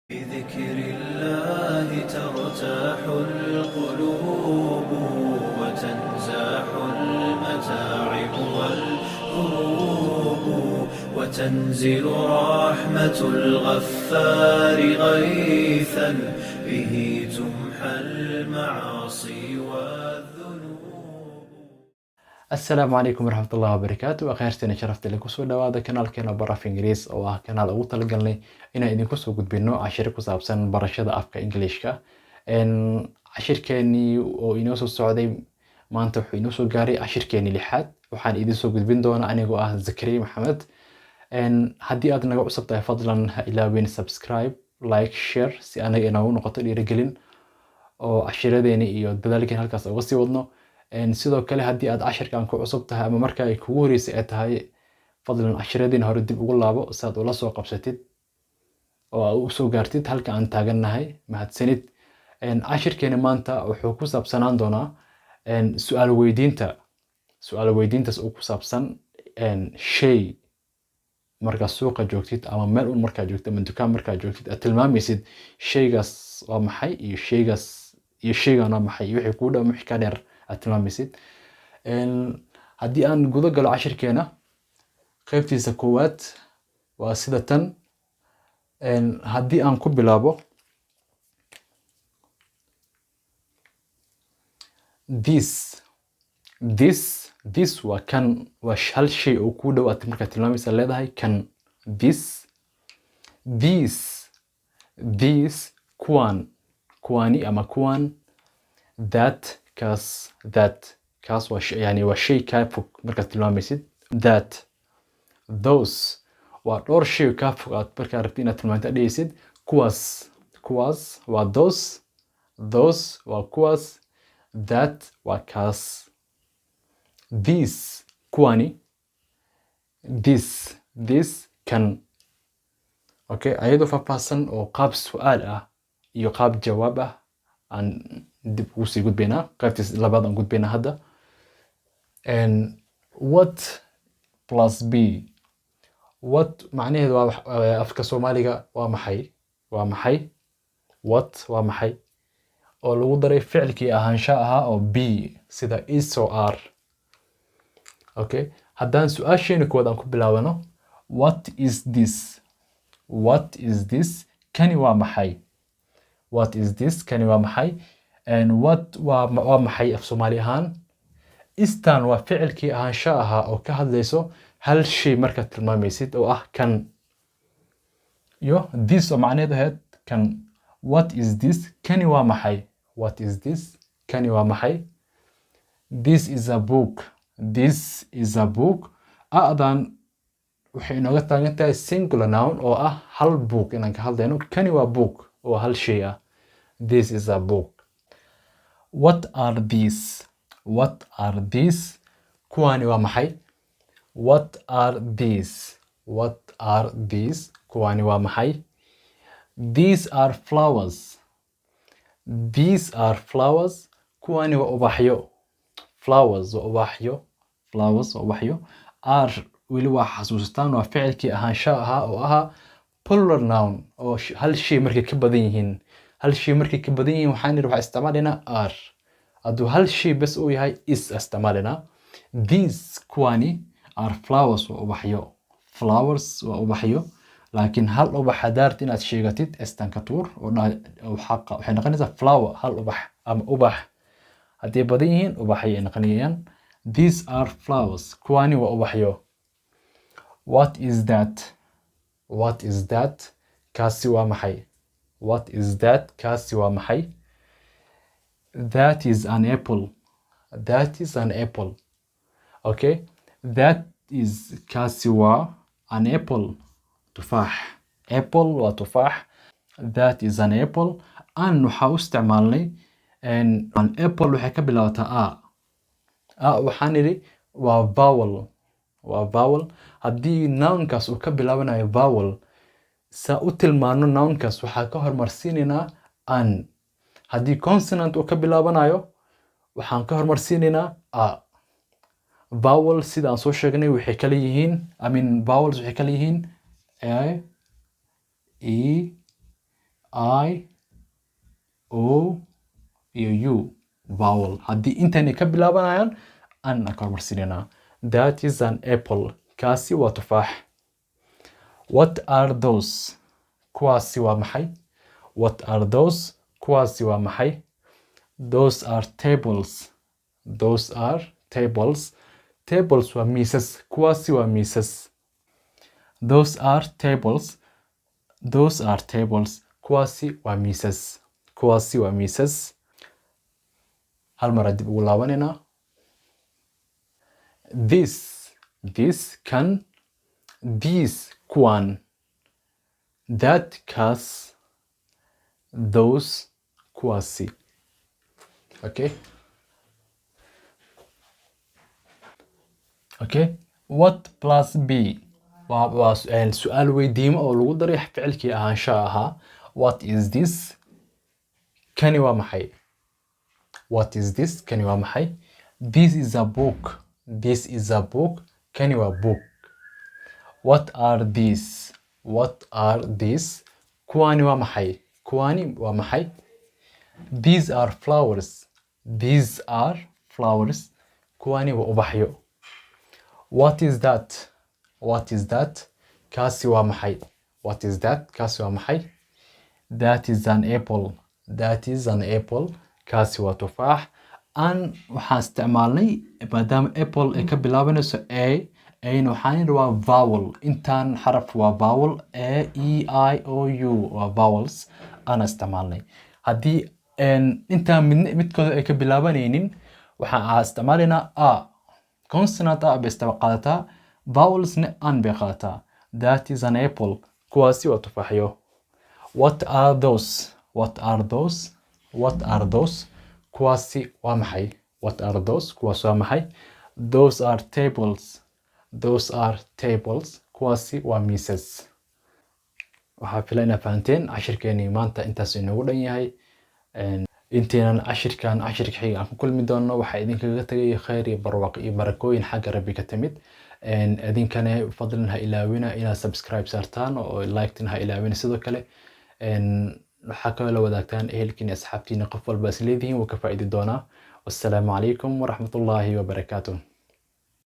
بذكر الله ترتاح القلوب وتنزاح المتاعب والكروب وتنزل رحمة الغفار غيثا به تمحى المعاصي والذنوب. السلام عليكم ورحمة الله وبركاته. أخيرتنا شرفت لكم سو dhawaada kanaalkeena Baro af Ingiriis oo ah kanaal ugu talagalnay inaan idinku soo gudbino cashir ku saabsan barashada afka Ingiriiska. Cashirkeeni oo inoo soo socday maanta wuxuu inoo soo gaaray cashirkeeni lixaad. Waxaan idin soo gudbin doonaa anigoo ah Zakariya Maxamed. Haddii aad naga cusub tahay fadlan ha ilaawin subscribe, like, share si anaga inoogu noqoto dhiirigelin oo cashiradeeni iyo dadaalkeen halkaas uga sii wadno. sidoo kale haddii aad cashirkan ku cusub tahay ama marka ay kugu horeysay ay tahay fadlan cashiradeen hore dib ugu laabo si aad ula soo qabsatid oo aad u soo gaartid halka aan taagannahay. Mahadsanid. Cashirkeena maanta wuxuu ku saabsanaan doonaa su'aal weydiintaas oo ku saabsan shay marka suuqa joogtid ama meel un markaa joogtid ama dukaan markaa joogtid aad tilmaamaysid shaygaas waa maxay iyo shaygan waa maxay iyo wixii kuu dhow wixii ka dheer aad tilmaamaysid. Haddii aan guda galo cashirkeena qaybtiisa koowaad waa sida tan. Haddii aan ku bilaabo this waa kan, waa hal shay oo kuu dhow aad markaa tilmaamaysa leedahay kan. these kuwani ama kuwan. kaas waa yani waa shay kaa fog markaad tilmaamaysid. those waa dhowr shay kaa fog aad markaa rabtid inaad tilmaanto dhehaysid. kuwaas waa those waa kuwaas. waa kaas. these kuwani. this kan. Okay, ayadoo faahfaahsan oo qaab su'aal ah iyo qaab jawaab ah aan dib ugu sii gudbaynaa. qaybtiis labaad aan gudbaynaa hadda. What plus b. What macnaheedu waa afka Soomaaliga waa maxay? What waa maxay? oo lagu daray ficilkii ahaansha ahaa oo b sida is oo are. Okay, haddaan su'aasheena koowaad aan ku bilaabano. What is this? Kani waa maxay? What is this? Kani waa maxay? What waa maxay af Soomaali ahaan? Istan waa ficilkii ahaansha ahaa oo ka hadlayso hal shay markaad tilmaamaysid oo ah kan. Iyo this oo macnaheedu ahayd kan. What is this? Kani waa maxay? What is this? Kani waa maxay? This is a book. A'dan waxay inooga taagan tahay singular noun oo ah hal book inaan ka hadlayno. Kani waa book oo hal shay ah. This is a book. What are these? Kuwani waa maxay? What are these? Kuwani waa maxay? These are flowers. Kuwani waa ubaxyo. Flowers waa ubaxyo. Are weli waa xasuustaan waa ficilkii ahaansha ahaa oo ahaa plural noun oo hal shay markay ka badan yihiin. Waxaan isticmaalaynaa are. hadduu hal shay bas uu yahay is isticmaalanaa. These kuwani are flowers waa ubaxyo. laakiin hal ubax hadaart inaad sheegatid estan ka tuur oo waxay noqonaysaa flower hal ubax ama ubax. haddii badan yihiin ubaxay noqonayaan. These are flowers. Kuwani waa ubaxyo. What is that? Kaasi waa maxay? Kaasi waa maxay? That is an apple. Okay, kaasi waa an apple. tufaax. Apple waa tufaax. That is an apple. An waxaa u isticmaalnay an apple waxay ka bilaabataa waxaan nidhi waa vowel. haddii nounkaas uu ka bilaabanayo vowel saa u tilmaano nounkaas waxaa ka hormarsiinaynaa an. haddii consonant uu ka bilaabanayo waxaan ka hormarsiinaynaa vowel sida aan soo sheegnay waxay kala yihiin vowels waxay kala yihiin a, e, I, O iyo U vowel. Haddii intani ka bilaabanayaan an kormarsinayna. That is an apple. Kaasi waa tufaax. What are those? Kuwaasi waa maxay? What are those? Kuwaasi waa maxay? Those are tables. Those are tables. Tables waa miisas. Kuwaasi waa miisas. Those are tables. Those are tables. Kuwaasi waa miisas. Kuwaasi waa miisas. Hal mar dib ugu laabanayna. This kan. These kuwan. That kaas. Those kuwaasi. Okay. Okay. What plus B? waa su'aal weydiimo oo lagu daray ficilkii ahaanshaha ahaa. What is this? Kani waa maxay? What is this? Kani waa maxay? This is a book. This is a book. Kani waa book. What are these? What are these? Kuwani waa maxay? Kuwani waa maxay? These are flowers. These are flowers. Kuwani waa ubaxyo. What is that? What is that? Kaasi waa maxay? What is that? Kaasi waa maxay? That is an apple. That is an apple. Kaasi waa tufaax. Waxaan isticmaalnay maadaama apple ay ka bilaabanayso ayna waxaan yidhi waa vowel. Intaan xaraf waa vowel. A, E, I, O, U waa vowels. Aan isticmaalnay. Haddii intaan midkooda ay ka bilaabanaynin waxaan isticmaalaynaa A. Consonant A bay qaadataa. Vowelsna an bay qaadataa. That is an apple. Kuwaasi waa tufaaxyo. What are those? What are those? What are those? Kuwaasi waa maxay? What are those? Kuwaasi waa maxay? Those are tables. Those are tables. Kuwaasi waa miisas. Waxaa filan inaad fahanteen cashirkeeni maanta intaas inoogu dhan yahay. Inteenan cashirka xiga aan ku kulmi doono waxaa idinkaga tagay khayr iyo barwaaqo iyo barakooyin xagga Rabbi ka timid. idinkana fadlan ha ilaawina inaad subscribe saartaan oo like-tan ha ilaawina sidoo kale. waxaa kaloo la wadaagtaan ehelkiina asxaabtiina qof walba is leedihiin wuu ka faa'iidi doonaa. Wassalaamu calaykum waraxmatullaahi wabarakaatuh.